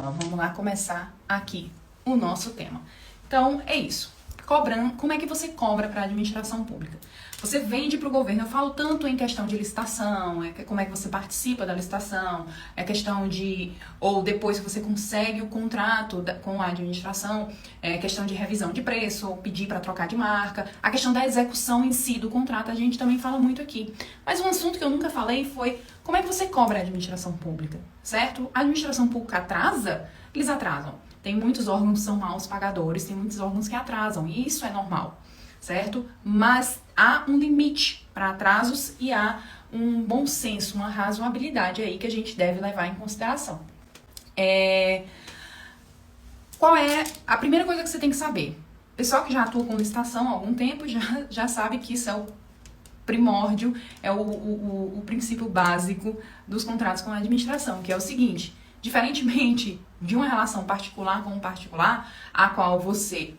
Vamos lá começar aqui o nosso tema. Então, é isso. Cobrando, como é que você cobra para a administração pública? Você vende para o governo, eu falo tanto em questão de licitação, como é que você participa da licitação, é questão de, ou depois que você consegue o contrato com a administração, é questão de revisão de preço, ou pedir para trocar de marca, a questão da execução em si do contrato, a gente também fala muito aqui. Mas um assunto que eu nunca falei foi como é que você cobra a administração pública, certo? A administração pública atrasa? Eles atrasam. Tem muitos órgãos que são maus pagadores, tem muitos órgãos que atrasam, e isso é normal, certo? Mas há um limite para atrasos e há um bom senso, uma razoabilidade aí que a gente deve levar em consideração. Qual é a primeira coisa que você tem que saber? O pessoal que já atua com licitação há algum tempo já sabe que isso é o primórdio, é o princípio básico dos contratos com a administração, que é o seguinte: diferentemente de uma relação particular com um particular, a qual você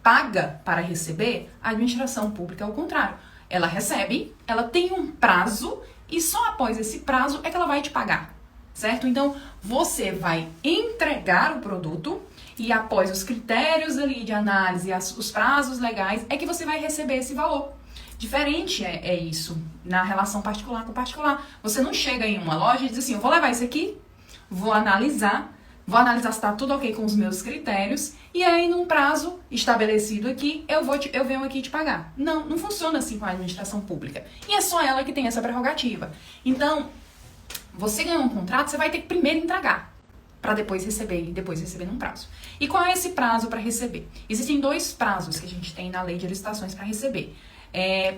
paga para receber, a administração pública é o contrário. Ela recebe, ela tem um prazo e só após esse prazo é que ela vai te pagar, certo? Então, você vai entregar o produto e após os critérios ali de análise, os prazos legais, é que você vai receber esse valor. Diferente é isso na relação particular com particular. Você não chega em uma loja e diz assim: eu vou levar isso aqui, vou analisar se está tudo ok com os meus critérios, e aí num prazo estabelecido aqui, eu venho aqui te pagar. Não funciona assim com a administração pública. E é só ela que tem essa prerrogativa. Então, você ganhou um contrato, você vai ter que primeiro entregar, para depois receber, e depois receber num prazo. E qual é esse prazo para receber? Existem 2 prazos que a gente tem na lei de licitações para receber.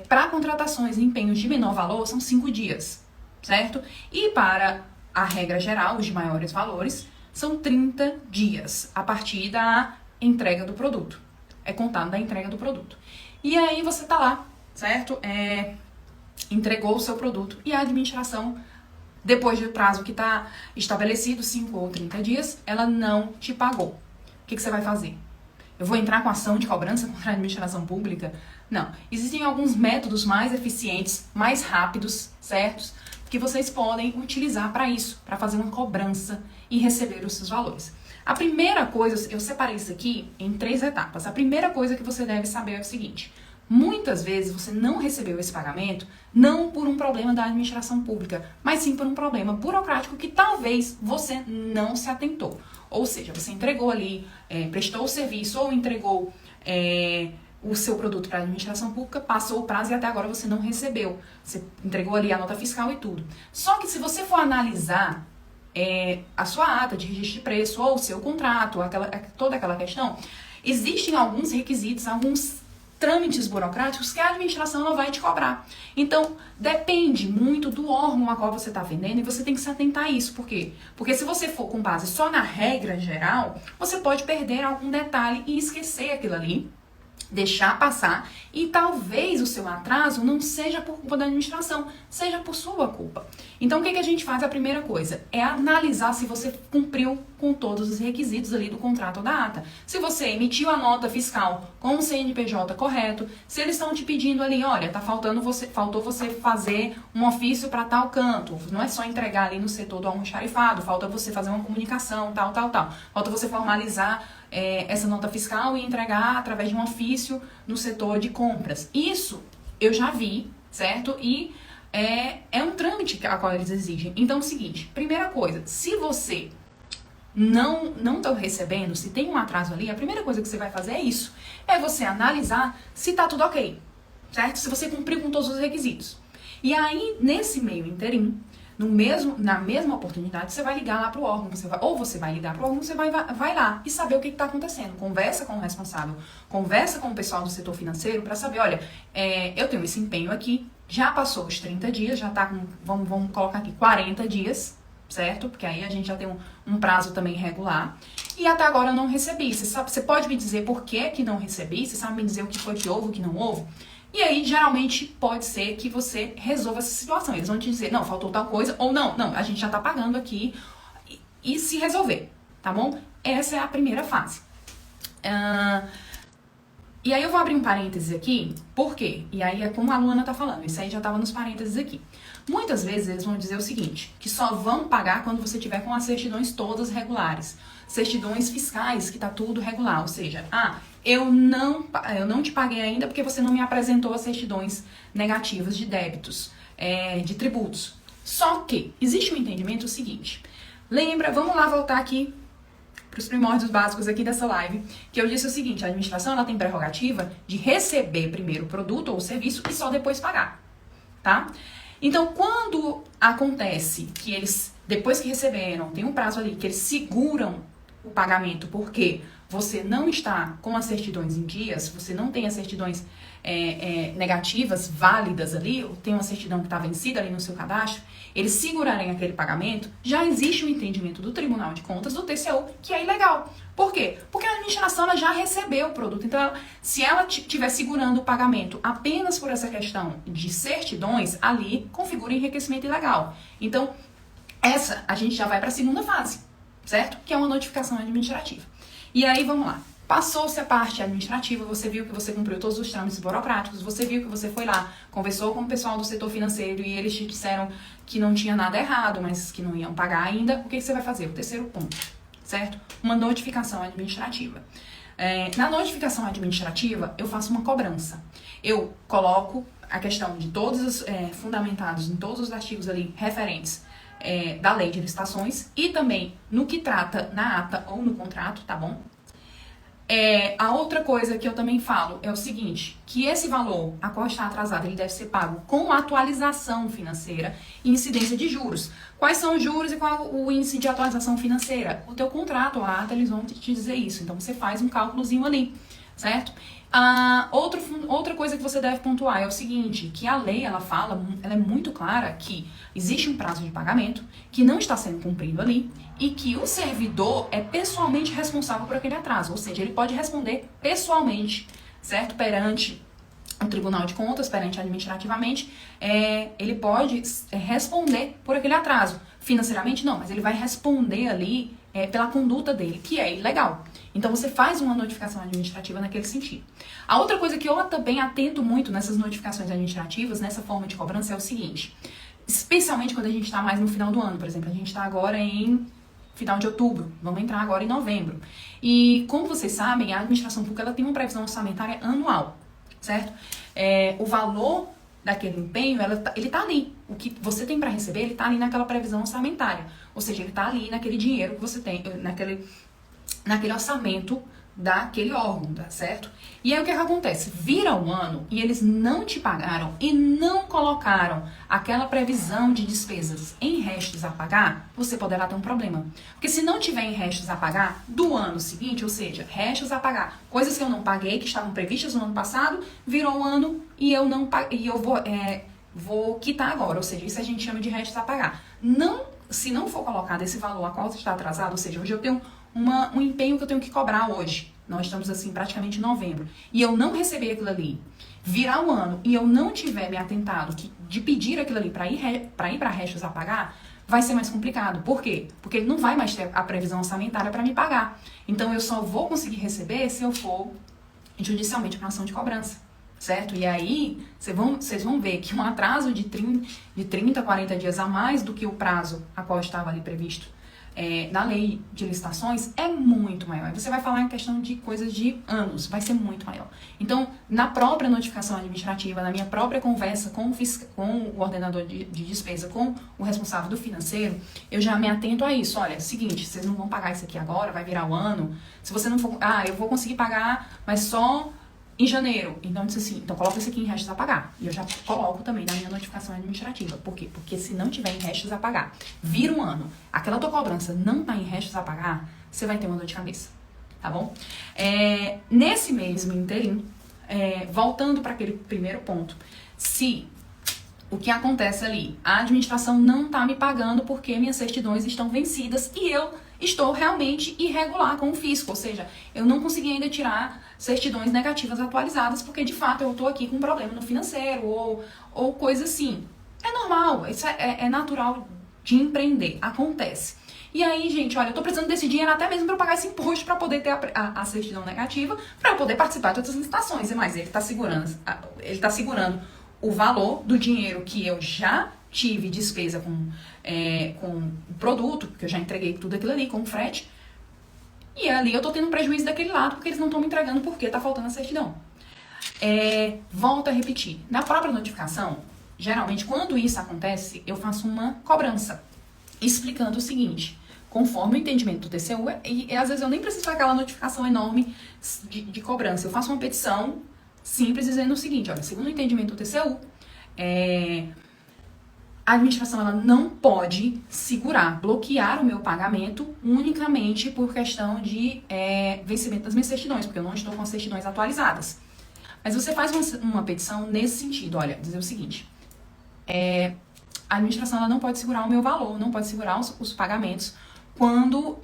Para contratações e empenhos de menor valor, são 5 dias, certo? E para a regra geral, os de maiores valores, são 30 dias, a partir da entrega do produto. É contado da entrega do produto. E aí você tá lá, certo? Entregou o seu produto e a administração, depois do prazo que está estabelecido, 5 ou 30 dias, ela não te pagou. O que você vai fazer? Eu vou entrar com ação de cobrança contra a administração pública? Não. Existem alguns métodos mais eficientes, mais rápidos, certos, que vocês podem utilizar para isso, para fazer uma cobrança e receber os seus valores. A primeira coisa, eu separei isso aqui em 3 etapas. A primeira coisa que você deve saber é o seguinte: muitas vezes você não recebeu esse pagamento não por um problema da administração pública, mas sim por um problema burocrático que talvez você não se atentou. Ou seja, você entregou ali, prestou o serviço ou entregou o seu produto para a administração pública, passou o prazo e até agora você não recebeu. Você entregou ali a nota fiscal e tudo. Só que se você for analisar a sua ata de registro de preço ou o seu contrato, toda aquela questão, existem alguns requisitos, alguns trâmites burocráticos que a administração não vai te cobrar. Então, depende muito do órgão a qual você está vendendo e você tem que se atentar a isso. Por quê? Porque se você for com base só na regra geral, você pode perder algum detalhe e esquecer aquilo ali, deixar passar, e talvez o seu atraso não seja por culpa da administração, seja por sua culpa. Então, o que a gente faz? A primeira coisa é analisar se você cumpriu com todos os requisitos ali do contrato ou da ata. Se você emitiu a nota fiscal com o CNPJ correto, se eles estão te pedindo ali: olha, faltou você fazer um ofício para tal canto, não é só entregar ali no setor do almoxarifado, falta você fazer uma comunicação, tal. Falta você formalizar essa nota fiscal e entregar através de um ofício no setor de compras. Isso eu já vi, certo? E é um trâmite a qual eles exigem. Então é o seguinte: primeira coisa, se você não está recebendo, se tem um atraso ali, a primeira coisa que você vai fazer é isso. É você analisar se está tudo ok, certo? Se você cumpriu com todos os requisitos. E aí, nesse meio inteirinho, na mesma oportunidade, você vai ligar lá pro órgão, você vai ligar pro órgão, você vai lá e saber o que está acontecendo. Conversa com o responsável, conversa com o pessoal do setor financeiro para saber: olha, eu tenho esse empenho aqui, já passou os 30 dias, já está com, vamos colocar aqui, 40 dias, certo? Porque aí a gente já tem um prazo também regular. E até agora eu não recebi. Você pode me dizer por que não recebi? Você sabe me dizer o que foi que houve, o que não houve? E aí, geralmente, pode ser que você resolva essa situação. Eles vão te dizer: não, faltou tal coisa, ou não, a gente já tá pagando aqui, e se resolver, tá bom? Essa é a primeira fase. E aí eu vou abrir um parênteses aqui, por quê? E aí é como a Luana tá falando, isso aí já tava nos parênteses aqui. Muitas vezes eles vão dizer o seguinte, que só vão pagar quando você tiver com as certidões todas regulares. Certidões fiscais, que tá tudo regular, ou seja, eu não te paguei ainda porque você não me apresentou as certidões negativas de débitos, de tributos. Só que existe um entendimento seguinte, lembra, vamos lá voltar aqui para os primórdios básicos aqui dessa live, que eu disse o seguinte, a administração ela tem prerrogativa de receber primeiro o produto ou o serviço e só depois pagar, tá? Então, quando acontece que eles, depois que receberam, tem um prazo ali, que eles seguram o pagamento porque você não está com as certidões em dias, você não tem as certidões negativas, válidas ali, ou tem uma certidão que está vencida ali no seu cadastro, eles segurarem aquele pagamento, já existe um entendimento do Tribunal de Contas, do TCU, que é ilegal. Por quê? Porque a administração ela já recebeu o produto. Então, se ela estiver segurando o pagamento apenas por essa questão de certidões, ali configura enriquecimento ilegal. Então, essa a gente já vai para a segunda fase, certo? Que é uma notificação administrativa. E aí, vamos lá. Passou-se a parte administrativa, você viu que você cumpriu todos os trâmites burocráticos, você viu que você foi lá, conversou com o pessoal do setor financeiro e eles te disseram que não tinha nada errado, mas que não iam pagar ainda. O que você vai fazer? O terceiro ponto, certo? Uma notificação administrativa. Na notificação administrativa, eu faço uma cobrança. Eu coloco a questão de todos os fundamentados em todos os artigos ali referentes da lei de licitações e também no que trata na ata ou no contrato, tá bom? A outra coisa que eu também falo é o seguinte, que esse valor a qual está atrasado, ele deve ser pago com atualização financeira e incidência de juros. Quais são os juros e qual o índice de atualização financeira? O teu contrato, a ata, eles vão te dizer isso. Então, você faz um cálculozinho ali, certo? Outra coisa que você deve pontuar é o seguinte, que a lei, ela é muito clara que existe um prazo de pagamento que não está sendo cumprido ali e que o servidor é pessoalmente responsável por aquele atraso, ou seja, ele pode responder pessoalmente, certo? Perante o Tribunal de Contas, perante administrativamente, ele pode responder por aquele atraso. Financeiramente não, mas ele vai responder ali pela conduta dele, que é ilegal. Então, você faz uma notificação administrativa naquele sentido. A outra coisa que eu também atento muito nessas notificações administrativas, nessa forma de cobrança, é o seguinte. Especialmente quando a gente está mais no final do ano, por exemplo. A gente está agora em final de outubro, vamos entrar agora em novembro. E, como vocês sabem, a administração pública ela tem uma previsão orçamentária anual, certo? O valor daquele empenho, ele tá ali. O que você tem para receber, ele tá ali naquela previsão orçamentária. Ou seja, ele tá ali naquele dinheiro que você tem, naquele orçamento daquele órgão, tá certo? E aí o que acontece? Vira um ano e eles não te pagaram e não colocaram aquela previsão de despesas em restos a pagar, você poderá ter um problema. Porque se não tiver em restos a pagar do ano seguinte, ou seja, restos a pagar, coisas que eu não paguei, que estavam previstas no ano passado, virou um ano e eu vou quitar agora, ou seja, isso a gente chama de restos a pagar. Se não for colocado esse valor a qual está atrasado, ou seja, hoje eu tenho um empenho que eu tenho que cobrar hoje. Nós estamos assim praticamente em novembro. E eu não receber aquilo ali, virar um ano e eu não tiver me atentado de pedir aquilo ali para ir para restos a pagar, vai ser mais complicado. Por quê? Porque ele não vai mais ter a previsão orçamentária para me pagar. Então eu só vou conseguir receber se eu for judicialmente para uma ação de cobrança. Certo? E aí, vocês vão ver que um atraso de 30, 40 dias a mais do que o prazo a qual estava ali previsto na lei de licitações é muito maior. Aí você vai falar em questão de coisas de anos, vai ser muito maior. Então, na própria notificação administrativa, na minha própria conversa com o ordenador de despesa, com o responsável do financeiro, eu já me atento a isso. Olha, seguinte, vocês não vão pagar isso aqui agora, vai virar o ano. Se você não for... eu vou conseguir pagar, mas só em janeiro. Então, disse assim, então coloca isso aqui em restos a pagar. E eu já coloco também na minha notificação administrativa. Por quê? Porque se não tiver em restos a pagar, vira um ano, aquela tua cobrança não tá em restos a pagar, você vai ter uma dor de cabeça. Tá bom? Nesse mesmo inteirinho, voltando para aquele primeiro ponto, se o que acontece ali, a administração não tá me pagando porque minhas certidões estão vencidas e eu estou realmente irregular com o fisco, ou seja, eu não consegui ainda tirar certidões negativas atualizadas porque de fato eu estou aqui com um problema no financeiro ou coisa assim. É normal, isso é natural de empreender, acontece. E aí, gente, olha, eu tô precisando desse dinheiro até mesmo para eu pagar esse imposto para poder ter a certidão negativa, para eu poder participar de outras licitações. E mais, ele tá segurando o valor do dinheiro que eu já tive despesa com o produto, que eu já entreguei tudo aquilo ali, com o frete. E ali eu tô tendo um prejuízo daquele lado, porque eles não estão me entregando porque tá faltando a certidão. Volto a repetir. Na própria notificação, geralmente, quando isso acontece, eu faço uma cobrança, explicando o seguinte, conforme o entendimento do TCU, e às vezes eu nem preciso daquela notificação enorme de cobrança. Eu faço uma petição simples dizendo o seguinte, olha, segundo o entendimento do TCU, a administração ela não pode segurar, bloquear o meu pagamento unicamente por questão de vencimento das minhas certidões, porque eu não estou com as certidões atualizadas. Mas você faz uma petição nesse sentido, olha, dizer o seguinte, a administração ela não pode segurar o meu valor, não pode segurar os pagamentos quando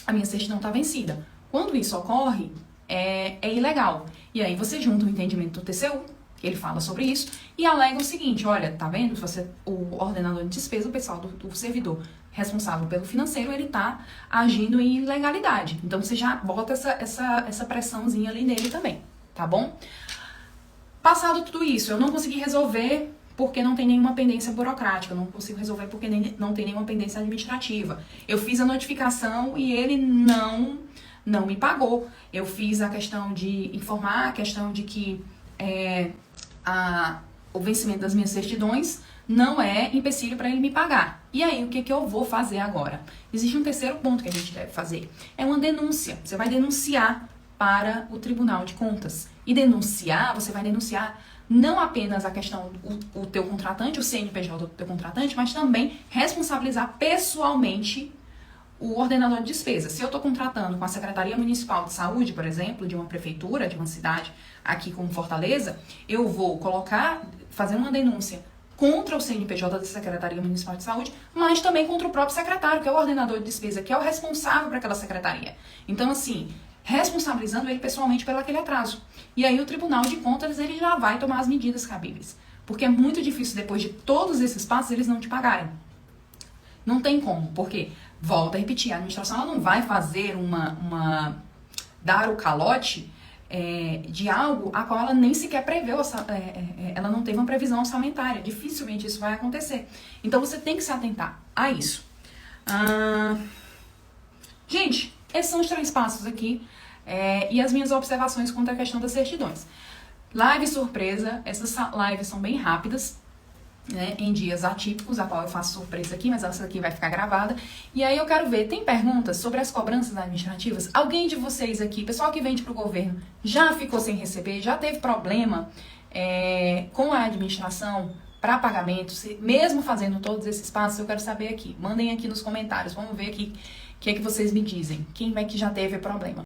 a minha certidão está vencida. Quando isso ocorre, é ilegal. E aí você junta o entendimento do TCU, ele fala sobre isso, e alega o seguinte, olha, tá vendo? O ordenador de despesa, o pessoal do servidor responsável pelo financeiro, ele tá agindo em ilegalidade. Então você já bota essa pressãozinha ali nele também, tá bom? Passado tudo isso, eu não consegui resolver porque não tem nenhuma pendência burocrática, eu não consigo resolver porque não tem nenhuma pendência administrativa. Eu fiz a notificação e ele não me pagou. Eu fiz a questão de informar, a questão de que o vencimento das minhas certidões não é empecilho para ele me pagar. E aí, o que eu vou fazer agora? Existe um terceiro ponto que a gente deve fazer. É uma denúncia. Você vai denunciar para o Tribunal de Contas. E denunciar, você vai denunciar não apenas a questão do teu contratante, o CNPJ do teu contratante, mas também responsabilizar pessoalmente o ordenador de despesa. Se eu estou contratando com a Secretaria Municipal de Saúde, por exemplo, de uma prefeitura, de uma cidade aqui como Fortaleza, eu vou fazer uma denúncia contra o CNPJ da Secretaria Municipal de Saúde, mas também contra o próprio secretário, que é o ordenador de despesa, que é o responsável por aquela secretaria. Então, assim, responsabilizando ele pessoalmente pelo aquele atraso. E aí o Tribunal de Contas, ele já vai tomar as medidas cabíveis. Porque é muito difícil, depois de todos esses passos, eles não te pagarem. Não tem como, porque, volto a repetir, a administração ela não vai fazer dar o calote de algo a qual ela nem sequer preveu, ela não teve uma previsão orçamentária. Dificilmente isso vai acontecer. Então você tem que se atentar a isso. Gente, esses são os 3 passos aqui e as minhas observações quanto à questão das certidões. Live surpresa, essas lives são bem rápidas, né, em dias atípicos, a qual eu faço surpresa aqui, mas essa aqui vai ficar gravada. E aí eu quero ver, tem perguntas sobre as cobranças administrativas? Alguém de vocês aqui, pessoal que vende para o governo, já ficou sem receber? Já teve problema com a administração para pagamento? Mesmo fazendo todos esses passos, eu quero saber aqui. Mandem aqui nos comentários, vamos ver aqui o que é que vocês me dizem. Quem vai que já teve problema?